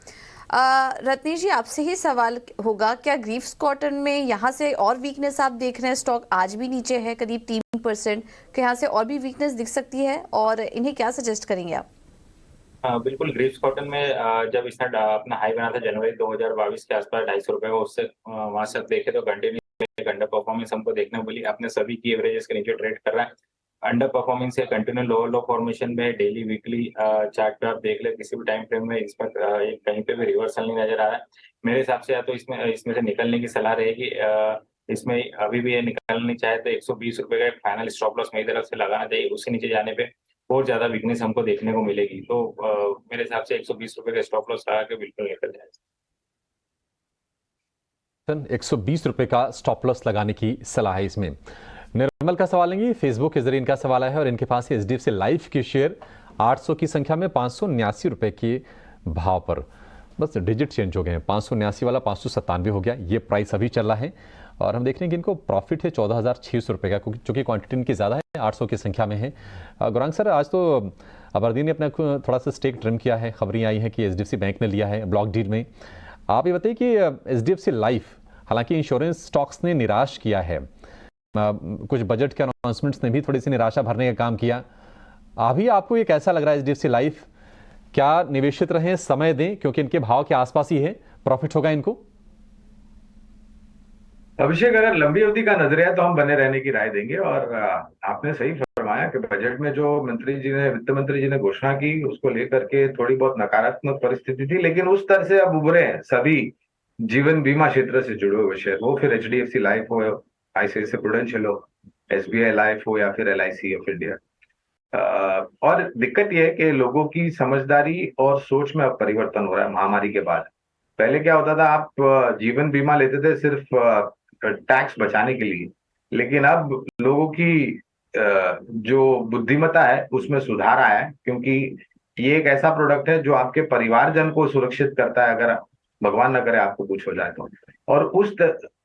रत्नेश जी, आपसे ही सवाल होगा, क्या ग्रीव्स कॉटन में यहाँ से और वीकनेस आप देख रहे हैं? स्टॉक आज भी नीचे है करीब 3%, कि यहाँ से और भी वीकनेस दिख सकती है और इन्हें क्या सजेस्ट करेंगे आप? बिल्कुल, ग्रीव्स कॉटन में जब इसने अपना हाई बना था जनवरी 2022 के आसपास 250 रुपए का, उससे वहां से देखे तो कंटिन्यू अंडर परफॉर्मेंस हमको देखने को मिली। अपने सभी की एवरेजेस के नीचे ट्रेड कर रहा है। अंडर परफॉर्मेंस है, कंटिन्यू लो फॉर्मेशन में, डेली वीकली चार्ट पे आप देख ले किसी भी टाइम फ्रेम में इस पर कहीं पे भी रिवर्सल नहीं नजर आ रहा है। मेरे हिसाब से या तो इसमें से निकलने की सलाह रहेगी। इसमें अभी भी ये निकलनी चाहे तो 120 रुपए का एक फाइनल स्टॉप लॉस मेरी तरफ से लगाना चाहिए। उससे नीचे जाने पे बहुत ज्यादा वीकनेस हमको देखने को मिलेगी, तो मेरे हिसाब से 120 रुपए का स्टॉप लॉस लगा के बिल्कुल निकल जाए। 120 रुपए का स्टॉप लॉस लगाने की सलाह है इसमें। निर्मल का सवाल लेंगे, फेसबुक के जरिए इनका सवाल आया है और इनके पास है एचडीएफसी लाइफ के शेयर 800 की संख्या में 579 रुपए के भाव पर। बस डिजिट चेंज हो गए हैं, 579 वाला 597 हो गया, ये प्राइस अभी चल रहा है और हम देख रहे हैं कि इनको प्रॉफिट है 14,600 रुपये का, चूँकि क्वांटिटी इनकी ज़्यादा है, 800 की संख्या में है। गौरांग सर, आज तो अबरदीन ने अपना थोड़ा सा स्टेक ट्रिम किया है, खबरें आई हैं कि एचडीएफसी बैंक ने लिया है ब्लॉक डील में। आप ये बताइए कि एचडीएफसी लाइफ, हालांकि इंश्योरेंस स्टॉक्स ने निराश किया है, कुछ बजट के अनाउंसमेंट्स ने भी थोड़ी सी निराशा भरने का काम किया, अभी आपको ये कैसा लग रहा है एचडीएफसी लाइफ? क्या निवेशित रहें, समय दें, क्योंकि इनके भाव के आसपास ही है, प्रॉफिट होगा इनको? अभिषेक, अगर लंबी अवधि का नजरिया है तो हम बने रहने की राय देंगे। और आपने सही फरमाया कि बजट में जो वित्त मंत्री जी ने घोषणा की उसको लेकर के थोड़ी बहुत नकारात्मक परिस्थिति थी, लेकिन उस तरह से अब उभरे हैं सभी जीवन बीमा क्षेत्र से जुड़े हुए शेयर, वो फिर एचडीएफसी लाइफ हो, आईसीआईसीआई प्रूडेंशियल हो, एसबीआई लाइफ हो या फिर एलआईसी ऑफ इंडिया। और दिक्कत यह है कि लोगों की समझदारी और सोच में अब परिवर्तन हो रहा है महामारी के बाद। पहले क्या होता था, आप जीवन बीमा लेते थे सिर्फ टैक्स बचाने के लिए, लेकिन अब लोगों की जो बुद्धिमत्ता है उसमें सुधार आया है, क्योंकि ये एक ऐसा प्रोडक्ट है जो आपके परिवारजन को सुरक्षित करता है, अगर भगवान न करे आपको कुछ हो जाए तो। और उस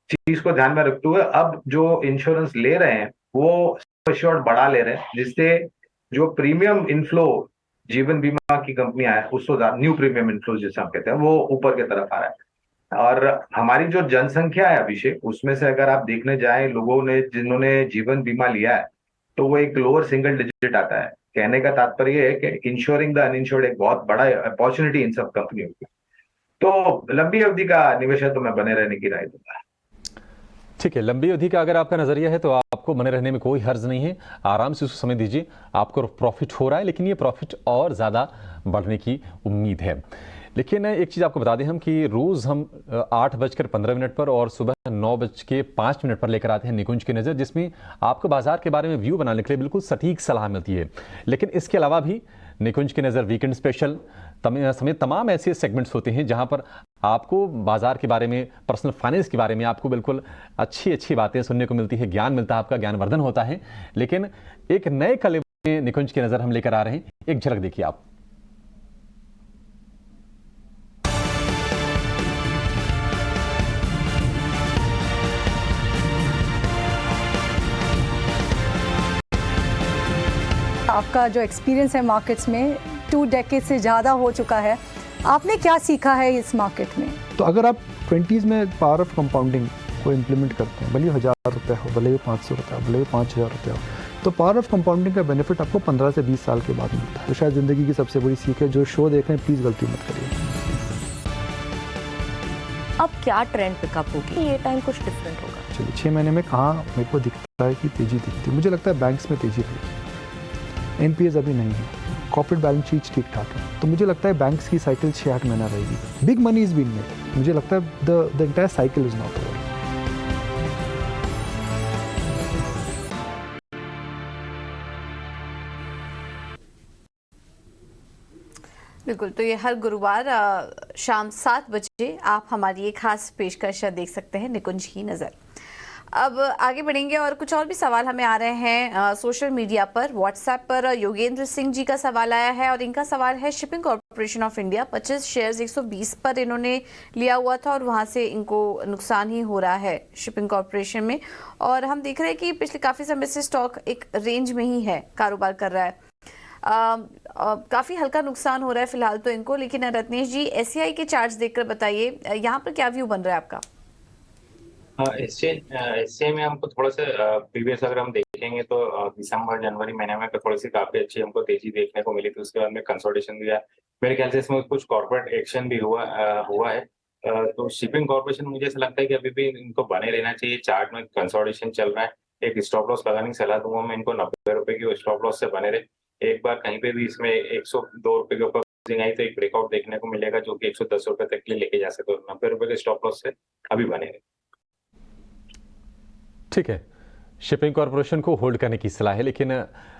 चीज को ध्यान में रखते हुए अब जो इंश्योरेंस ले रहे हैं वो एश्योर्ड बढ़ा ले रहे हैं, जिससे जो प्रीमियम इनफ्लो जीवन बीमा की कंपनियां है उसको न्यू प्रीमियम इनफ्लो जिसे हम कहते हैं वो ऊपर की तरफ आ रहा है। और हमारी जो जनसंख्या है अभिषेक, उसमें से अगर आप देखने जाएं लोगों ने जिन्होंने जीवन बीमा लिया है तो वो एक लोअर सिंगल डिजिट आता है। कहने का तात्पर्य है कि इंश्योरिंग द अनइंश्योर्ड एक बहुत बड़ा अपॉर्चुनिटी इन सब कंपनियों की। तो लंबी अवधि का निवेश है तो मैं बने रहने की राय दूंगा। ठीक है, लंबी अवधि का अगर आपका नजरिया है तो आपको बने रहने में कोई हर्ज नहीं है, आराम से उसको समय दीजिए। आपको प्रॉफिट हो रहा है, लेकिन ये प्रॉफिट और ज़्यादा बढ़ने की उम्मीद है। लेकिन एक चीज़ आपको बता दें हम कि रोज़ हम 8:15 पर और सुबह 9:05 पर लेकर आते हैं निकुंज की नज़र, जिसमें आपको बाजार के बारे में व्यू बनाने के लिए बिल्कुल सटीक सलाह मिलती है। लेकिन इसके अलावा भी निकुंज की नज़र वीकेंड स्पेशल समेत तमाम ऐसे सेगमेंट्स होते हैं जहां पर आपको बाजार के बारे में, पर्सनल फाइनेंस के बारे में आपको बिल्कुल अच्छी अच्छी बातें सुनने को मिलती है, ज्ञान मिलता है, आपका ज्ञानवर्धन होता है। लेकिन एक नए कले में निकुंज की नज़र हम लेकर आ रहे हैं, एक झलक देखिए आप। आपका जो एक्सपीरियंस है मार्केट्स में 2 डेकेड से ज़्यादा हो चुका है, आपने क्या सीखा है इस मार्केट में? तो अगर आप 20s में पावर ऑफ कंपाउंडिंग को इम्प्लीमेंट करते हैं, भले ही 1000 रुपये हो, भले ही 500 रुपये हो, भले ही 5000 रुपये हो, तो पावर ऑफ कंपाउंडिंग का बेनिफिट आपको 15 से 20 साल के बाद मिलता है। तो शायद ज़िंदगी की सबसे बड़ी सीख है। जो शो देख रहे हैं प्लीज़ गलती मत करिए। अब क्या ट्रेंड पिकअप होगी? ये टाइम कुछ डिफरेंट होगा। चलिए 6 महीने में कहाँ मेरे को दिखता है कि तेज़ी दिखती है। मुझे लगता है बैंक्स में तेज़ी रहेगी, एनपीएस अभी नहीं है, कॉर्पोरेट बैलेंस शीट ठीक ठाक है। तो मुझे लगता है बैंक्स की साइकिल 6-8 महीना रहेगी। Big money is been made. मुझे लगता है the entire cycle is not over. बिल्कुल, तो ये हर गुरुवार शाम 7 बजे आप हमारी ये खास पेशकश देख सकते हैं, निकुंज की नज़र। अब आगे बढ़ेंगे और कुछ और भी सवाल हमें आ रहे हैं सोशल मीडिया पर। व्हाट्सएप पर योगेंद्र सिंह जी का सवाल आया है और इनका सवाल है shipping corporation of India 25 shares 120 पर इन्होंने लिया हुआ था और वहां से इनको नुकसान ही हो रहा है शिपिंग कॉर्पोरेशन में। और हम देख रहे हैं कि पिछले काफ़ी समय से स्टॉक एक रेंज में ही है, कारोबार कर रहा है। काफ़ी हल्का नुकसान हो रहा है फिलहाल तो इनको। लेकिन रत्नेश जी, एससीआई के चार्ट्स देखकर बताइए यहाँ पर क्या व्यू बन रहा है आपका? एससीआई में हमको थोड़ा सा प्रीवियस अगर हम देखेंगे तो दिसंबर जनवरी महीने में थोड़ी सी काफी अच्छी हमको तेजी देखने को मिली थी। उसके बाद में कंसोलिडेशन दिया, मेरे ख्याल से इसमें कुछ कॉर्पोरेट एक्शन भी हुआ है। तो शिपिंग कॉर्पोरेशन मुझे ऐसा लगता है कि अभी भी इनको बने रहना चाहिए। चार्ट में कंसोलिडेशन चल रहा है, एक स्टॉप लॉस लगाने की सलाह दूंगा मैं इनको। 90 रुपए की स्टॉप लॉस से बने रहे। एक बार कहीं पे भी इसमें 102 रुपए के ऊपर आई तो एक ब्रेकआउट देखने को मिलेगा जो कि 110 रुपए तक के लिए लेके जा सकते हो। 90 रुपए के स्टॉप लॉस से अभी बने रहे। ठीक है, शिपिंग कॉर्पोरेशन को होल्ड करने की सलाह है। लेकिन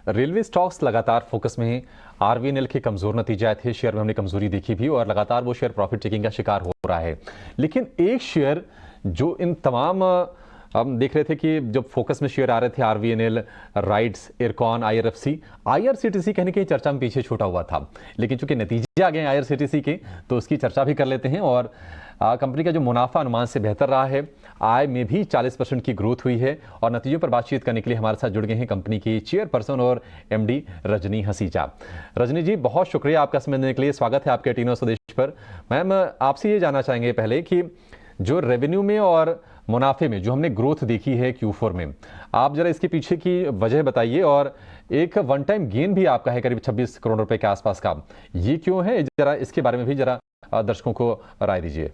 रेलवे स्टॉक्स लगातार फोकस में हैं। आरवीएनएल के कमजोर नतीजे आए थे, शेयर में हमने कमजोरी देखी भी और लगातार वो शेयर प्रॉफिट टेकिंग का शिकार हो रहा है। लेकिन एक शेयर जो इन तमाम हम देख रहे थे कि जब फोकस में शेयर आ रहे थे RVNL, rights, IRCON, IRFC, IRCTC कहने की चर्चा में पीछे छूटा हुआ था। लेकिन चूंकि नतीजे आ गए आईआरसीटीसी के तो उसकी चर्चा भी कर लेते हैं। और कंपनी का जो मुनाफा अनुमान से बेहतर रहा है, आय में भी 40% की ग्रोथ हुई है। और नतीजों पर बातचीत करने के लिए हमारे साथ जुड़ गए हैं कंपनी की चेयरपर्सन और एमडी रजनी हसीजा। रजनी जी, बहुत शुक्रिया आपका समय देने के लिए। स्वागत है आपके टीनो स्वदेश पर। मैम, आपसे ये जानना चाहेंगे पहले कि जो रेवेन्यू में और मुनाफे में जो हमने ग्रोथ देखी है Q4 में, आप जरा इसके पीछे की वजह बताइए। और एक वन टाइम गेन भी आपका है करीब 26 करोड़ रुपए के आसपास का, ये क्यों है? जरा इसके बारे में भी जरा दर्शकों को राय दीजिए।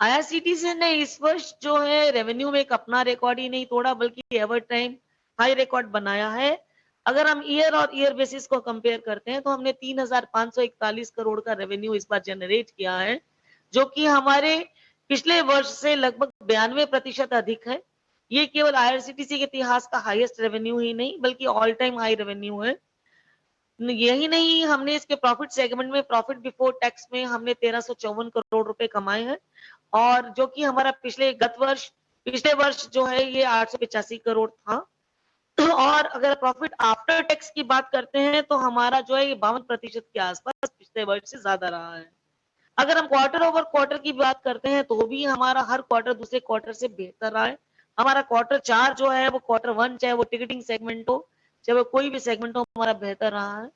आईआरसीटीसी ने इस वर्ष जो है रेवेन्यू में एक अपना रिकॉर्ड ही नहीं तोड़ा बल्कि एवर टाइम हाई रिकॉर्ड बनाया है। अगर हम ईयर और ईयर बेसिस को कंपेयर करते हैं तो हमने 3541 करोड़ का रेवेन्यू इस बार जनरेट किया है, जो कि हमारे पिछले वर्ष से लगभग 92% अधिक है। ये केवल आईआरसीटीसी के इतिहास का हाईएस्ट रेवेन्यू ही नहीं बल्कि ऑल टाइम हाई रेवेन्यू है। यही नहीं, हमने इसके प्रॉफिट सेगमेंट में प्रॉफिट बिफोर टैक्स में हमने 1354 करोड़ रुपए कमाए हैं और जो कि हमारा पिछले वर्ष जो है ये 885 करोड़ था। और अगर प्रॉफिट आफ्टर टैक्स की बात करते हैं तो हमारा जो है ये 52% के आसपास पिछले वर्ष से ज्यादा रहा है। अगर हम क्वार्टर ओवर क्वार्टर की बात करते हैं तो भी हमारा हर क्वार्टर दूसरे क्वार्टर से बेहतर रहा है। हमारा क्वार्टर 4 जो है वो क्वार्टर 1 चाहे वो टिकटिंग सेगमेंट हो चाहे वो कोई भी सेगमेंट हो हमारा बेहतर रहा है।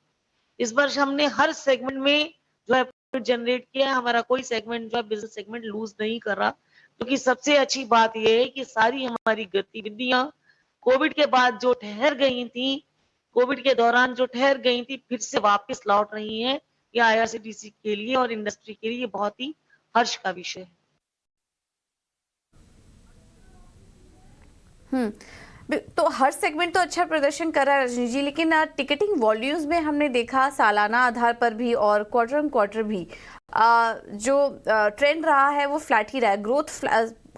इस वर्ष हमने हर सेगमेंट में जो है प्रॉफिट जनरेट किया है। हमारा कोई सेगमेंट जो है बिजनेस सेगमेंट लूज नहीं कर रहा, क्योंकि सबसे अच्छी बात यह है कि सारी हमारी गतिविधियां कोविड के बाद जो ठहर गई थी, कोविड के दौरान जो ठहर गई थी, फिर से वापस लौट रही हैं। ये आईआरसीटीसी के लिए और इंडस्ट्री के लिए बहुत ही हर्ष का विषय है। तो हर सेगमेंट तो अच्छा प्रदर्शन कर रहा है रजनी जी, लेकिन टिकटिंग वॉल्यूम्स में हमने देखा सालाना आधार पर भी और क्वार्टर ऑन क्वार्टर भी जो ट्रेंड रहा है वो फ्लैट ही रहा है, ग्रोथ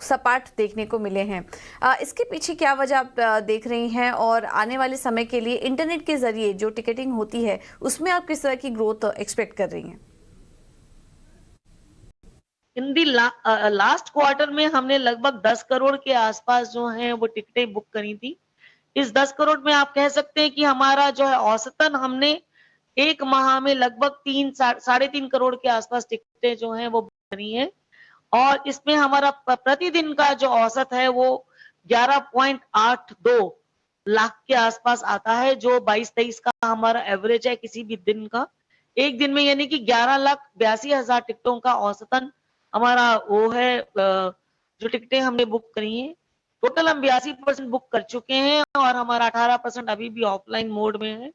सपाट देखने को मिले हैं। इसके पीछे क्या वजह आप देख रही हैं और आने वाले समय के लिए इंटरनेट के जरिए जो टिकटिंग होती है उसमें आप किस तरह की ग्रोथ एक्सपेक्ट कर रही हैं? इन दी लास्ट क्वार्टर में हमने लगभग 10 करोड़ के आसपास जो है वो टिकटें बुक करी थी। इस 10 करोड़ में आप कह सकते हैं कि हमारा जो है औसतन हमने एक माह में लगभग 3-3.5 करोड़ के आसपास टिकटें जो है वो बुक करी है, और इसमें हमारा प्रतिदिन का जो औसत है वो 11.82 लाख के आसपास आता है, जो 22-23 का हमारा एवरेज है किसी भी दिन का। एक दिन में यानी कि 11,82,000 टिकटों का औसतन हमारा वो है जो टिकटें हमने बुक करी हैं। टोटल हम 82% बुक कर चुके हैं और हमारा 18% अभी भी ऑफलाइन मोड में है।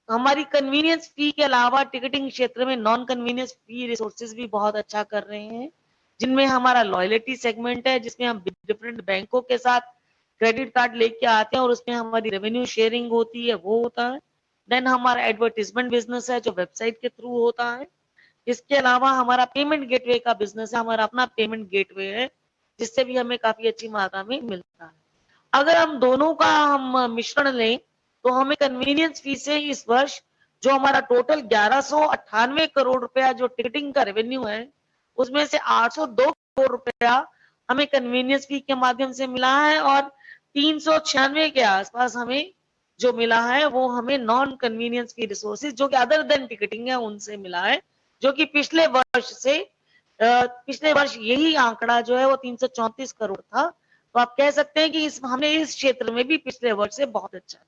हमारी कन्वीनियंस फी के अलावा टिकटिंग क्षेत्र में नॉन कन्वीनियंस फी रिसोर्सेज भी बहुत अच्छा कर रहे हैं, जिनमें हमारा लॉयल्टी सेगमेंट है, जिसमें हम डिफरेंट बैंकों के साथ क्रेडिट कार्ड लेके आते हैं और उसमें हमारी रेवेन्यू शेयरिंग होती है, वो होता है। देन हमारा एडवर्टीजमेंट बिजनेस है जो वेबसाइट के थ्रू होता है। इसके अलावा हमारा पेमेंट गेटवे का बिजनेस है, हमारा अपना पेमेंट गेटवे है, जिससे भी हमें काफी अच्छी मात्रा में मिलता है। अगर हम दोनों का हम मिश्रण लें तो हमें कन्वीनियंस फी से इस वर्ष जो हमारा टोटल 1198 करोड़ रुपया जो टिकटिंग का रेवेन्यू है, उसमें से 802 करोड़ रुपया हमें कन्वीनियंस फी के माध्यम से मिला है और 396 के आसपास हमें जो मिला है वो हमें नॉन कन्वीनियंस फी रिसोर्सेज जो कि अदर देन टिकटिंग है उनसे मिला है, जो कि पिछले वर्ष यही आंकड़ा जो है वो 334 करोड़ था। तो आप कह सकते हैं कि हमने इस क्षेत्र में भी पिछले वर्ष से बहुत अच्छा किया।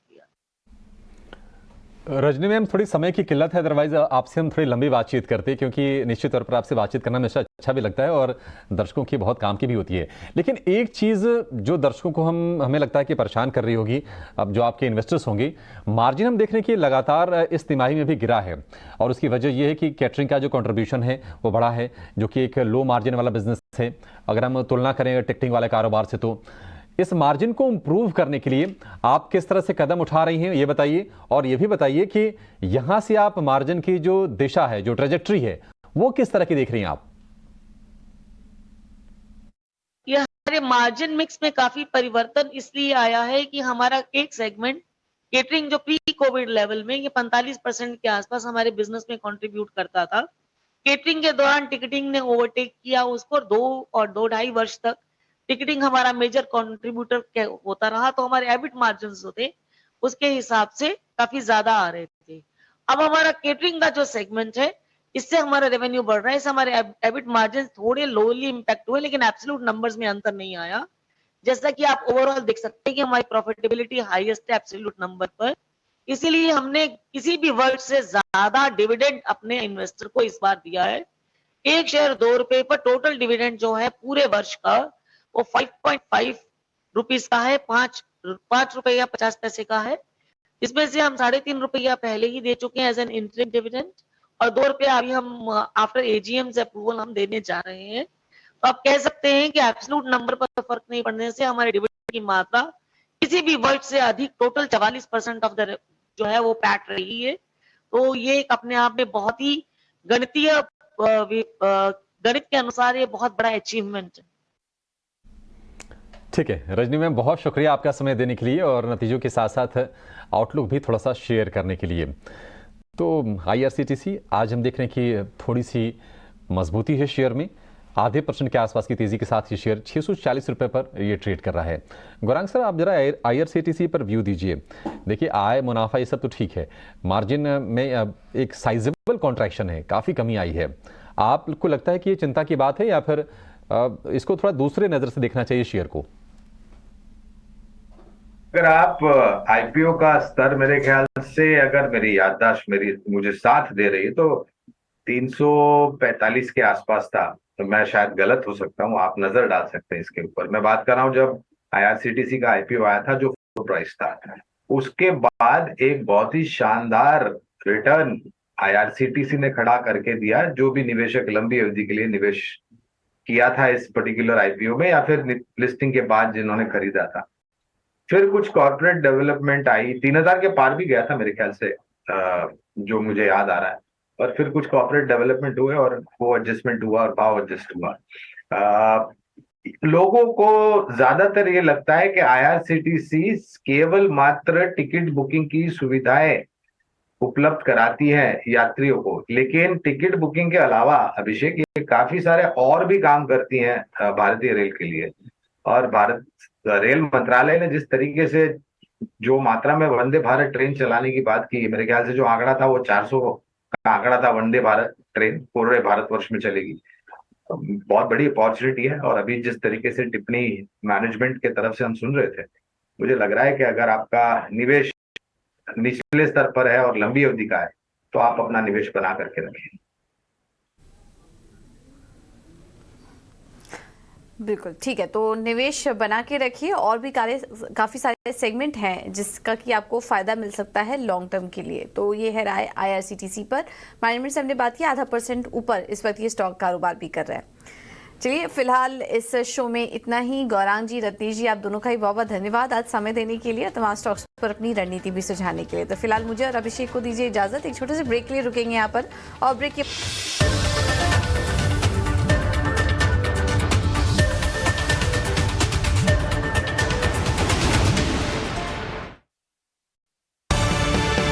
रजनी मैम, थोड़ी समय की किल्लत है, अदरवाइज आपसे हम थोड़ी लंबी बातचीत करते, क्योंकि निश्चित तौर पर आपसे बातचीत करना हमेशा अच्छा भी लगता है और दर्शकों की बहुत काम की भी होती है। लेकिन एक चीज़ जो दर्शकों को हमें लगता है कि परेशान कर रही होगी, अब जो आपके इन्वेस्टर्स होंगे, मार्जिन हम देख रहे हैं कि लगातार इस तिमाही में भी गिरा है और उसकी वजह यह है कि कैटरिंग का जो कॉन्ट्रीब्यूशन है वो बढ़ा है, जो कि एक लो मार्जिन वाला बिजनेस है अगर हम तुलना करें टिकटिंग वाले कारोबार से। तो इस मार्जिन को इंप्रूव करने के लिए आप किस तरह से कदम उठा रही हैं ये बताइए, और ये भी बताइए कि यहां से आप मार्जिन की जो दिशा है, जो ट्रेजेक्ट्री है, वो किस तरह की देख रही हैं आप? ये हमारे मार्जिन मिक्स में काफी परिवर्तन इसलिए आया है कि हमारा एक सेगमेंट केटरिंग जो प्री कोविड लेवल में ये 45% के आसपास हमारे बिजनेस में कंट्रीब्यूट करता था। केटरिंग के दौरान टिकटिंग ने ओवरटेक किया उसको, 2 और 2.5 वर्ष तक टिकटिंग हमारा मेजर कंट्रीब्यूटर होता रहा, तो हमारे एबिट मार्जिन होते उसके हिसाब से काफी ज्यादा आ रहे थे। अब हमारा केटरिंग का जो सेगमेंट है इससे हमारा रेवेन्यू बढ़ रहा है, इससे हमारे एबिट मार्जिन थोड़े लोली इंपैक्ट हुए, लेकिन एब्सोल्यूट नंबर्स में अंतर नहीं आया। जैसा कि आप ओवरऑल देख सकते हैं कि हमारी प्रॉफिटेबिलिटी हाईएस्ट है एब्सोल्यूट नंबर पर, इसीलिए हमने किसी भी वर्ष से ज्यादा डिविडेंड अपने इन्वेस्टर को इस बार दिया है। एक शेयर 2 रुपए पर टोटल डिविडेंड जो है पूरे वर्ष का वो 5.5 रुपीज का है, 5 रुपए या 50 पैसे का है। इसमें से हम 3.5 रुपया पहले ही दे चुके हैं एज एन इंटरिम डिविडेंड और 2 रुपया अभी हम आफ्टर एजीएम से अप्रूवल हम देने जा रहे हैं। तो आप कह सकते हैं कि एब्सोल्यूट नंबर पर फर्क नहीं पड़ने से हमारे डिविडेंड की मात्रा किसी भी वर्ष से अधिक टोटल 44% ऑफ द जो है वो पैट रही है। तो ये एक अपने आप में बहुत ही गणितीय गणित के अनुसार ये बहुत बड़ा अचीवमेंट है। ठीक है रजनी मैम, बहुत शुक्रिया आपका समय देने के लिए और नतीजों के साथ साथ आउटलुक भी थोड़ा सा शेयर करने के लिए। तो आईआरसीटीसी आज हम देख रहे हैं कि थोड़ी सी मजबूती है शेयर में, आधे % के आसपास की तेजी के साथ ये शेयर 640 रुपए पर ये ट्रेड कर रहा है। गौरांग सर, आप जरा आईआरसीटीसी पर व्यू दीजिए। देखिए, आय मुनाफा ये सब तो ठीक है, मार्जिन में एक साइजेबल कॉन्ट्रैक्शन है, काफ़ी कमी आई है। आपको लगता है कि ये चिंता की बात है या फिर इसको थोड़ा दूसरे नज़र से देखना चाहिए शेयर को? अगर आप आईपीओ का स्तर, मेरे ख्याल से अगर मेरी याददाश्त मुझे साथ दे रही है तो 345 के आसपास था। तो मैं शायद गलत हो सकता हूँ, आप नजर डाल सकते हैं इसके ऊपर। मैं बात कर रहा हूँ जब आईआरसीटीसी का आईपीओ आया था जो प्राइस था, उसके बाद एक बहुत ही शानदार रिटर्न आईआरसीटीसी ने खड़ा करके दिया। जो भी निवेशक लंबी अवधि के लिए निवेश किया था इस पर्टिकुलर आईपीओ में या फिर लिस्टिंग के बाद जिन्होंने खरीदा था, फिर कुछ कॉर्पोरेट डेवलपमेंट आई, 3000 के पार भी गया था मेरे ख्याल से, जो मुझे याद आ रहा है। और फिर कुछ कॉर्पोरेट डेवलपमेंट हुए और वो एडजस्टमेंट हुआ और भाव एडजस्ट हुआ। लोगों को ज्यादातर ये लगता है कि आईआरसीटीसी केवल मात्र टिकट बुकिंग की सुविधाएं उपलब्ध कराती है यात्रियों को, लेकिन टिकट बुकिंग के अलावा अभिषेक ये काफी सारे और भी काम करती हैं भारतीय रेल के लिए। और भारत रेल मंत्रालय ने जिस तरीके से जो मात्रा में वंदे भारत ट्रेन चलाने की बात की, मेरे ख्याल से जो आंकड़ा था वो 400 का आंकड़ा था, वंदे भारत ट्रेन पूरे भारतवर्ष में चलेगी। बहुत बड़ी अपॉर्चुनिटी है। और अभी जिस तरीके से टिप्पणी मैनेजमेंट के तरफ से हम सुन रहे थे, मुझे लग रहा है कि अगर आपका निवेश निचले स्तर पर है और लंबी अवधि का है तो आप अपना निवेश बना करके रखें। बिल्कुल ठीक है, तो निवेश बना के रखिए। और भी काफ़ी सारे सेगमेंट हैं जिसका कि आपको फ़ायदा मिल सकता है लॉन्ग टर्म के लिए। तो ये है राय आईआरसीटीसी पर। मैनेजमेंट से हमने बात की, 0.5% ऊपर इस वक्त ये स्टॉक कारोबार भी कर रहा है। चलिए फिलहाल इस शो में इतना ही। गौरांग जी, रत्नेश जी, आप दोनों का ही बहुत बहुत धन्यवाद आज समय देने के लिए, तमाम स्टॉक्स पर अपनी रणनीति भी सुझाने के लिए। तो फिलहाल मुझे और अभिषेक को दीजिए इजाज़त। एक छोटे से ब्रेक के लिए रुकेंगे यहाँ पर और ब्रेक के